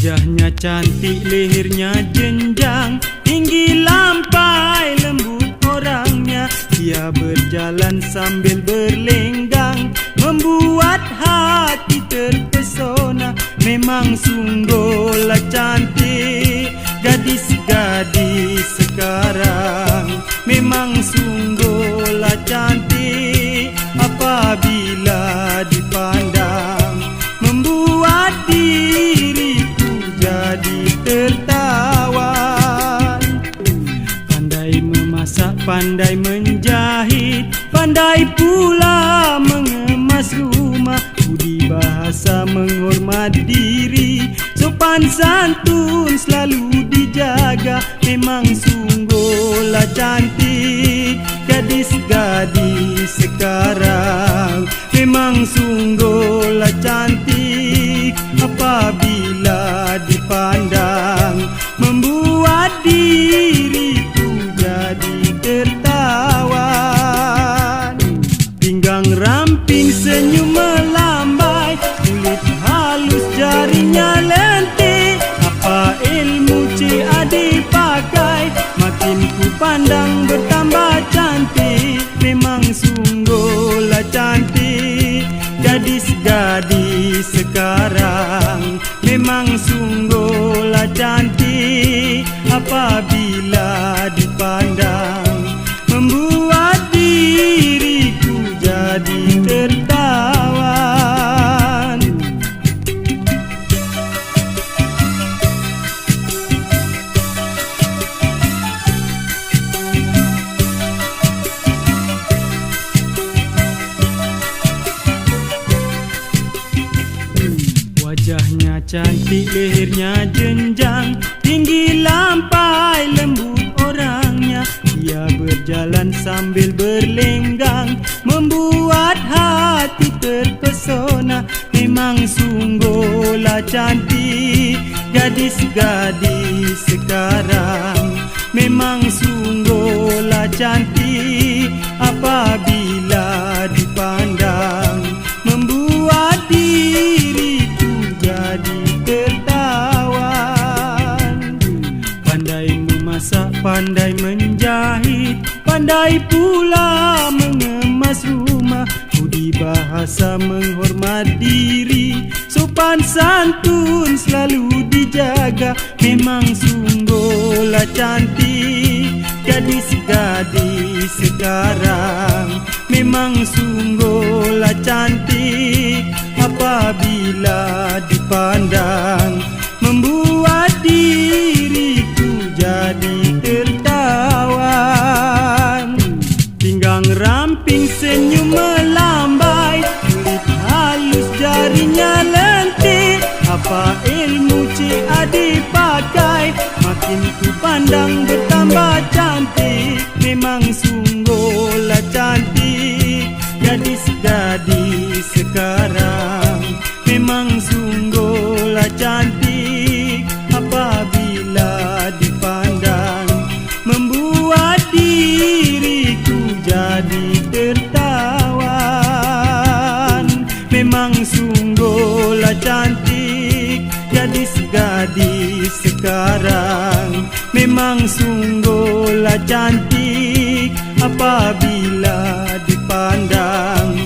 Wajahnya cantik, lehernya jenjang, tinggi lampai, lembut orangnya. Dia berjalan sambil berlenggang, membuat hati terpesona. Memang sungguhlah cantik gadis-gadis sekarang. Memang sungguhlah cantik apabila dipandang, membuat diriku jadi tertawan. Pandai memasak, pandai menjahit, pandai pula mengemas rumah. Budi bahasa, menghormat diri, sopan santun selalu dijaga. Memang sungguhlah cantik gadis-gadis sekarang. Memang sungguhlah cantik apabila dipandang, membuat diriku jadi tertawan. Pinggang ramping, senyum melambai, kulit halus, jarinya lentik. Apa ilmu CAD pakai, makin ku pandang bertambah cantik. Memang sungguhlah cantik gadis-gadis sekarang. Memang sungguhlah cantik apabila dipandang, membuat diriku jadi tertawan. Wajahnya cantik, lehernya jenjang, tinggi lampai, lembut orangnya. Dia berjalan sambil berlenggang, membuat hati terpesona. Memang sungguhlah cantik gadis-gadis sekarang. Memang sungguhlah cantik apabila dipandang, membuat diriku jadi tertawan. Pandai memasak, pandai menjahit, pandai pula mengemas rumah. Budi bahasa, menghormat diri, sopan santun selalu dijaga. Memang sungguhlah cantik gadis-gadis sekarang. Memang sungguhlah cantik apabila dipandang, membuat diriku jadi tertawan. Pinggang ramping, senyum melambai, kulit halus, jarinya lentik. Apa ilmu CAD pakai, makin ku pandang bertambah cantik. Memang sungguhlah cantik gadis-gadis sekarang. Memang sungguhlah cantik apabila dipandang, membuat diriku jadi tertawan. Memang sungguhlah cantik gadis-gadis sekarang. Memang sungguhlah cantik apabila dipandang,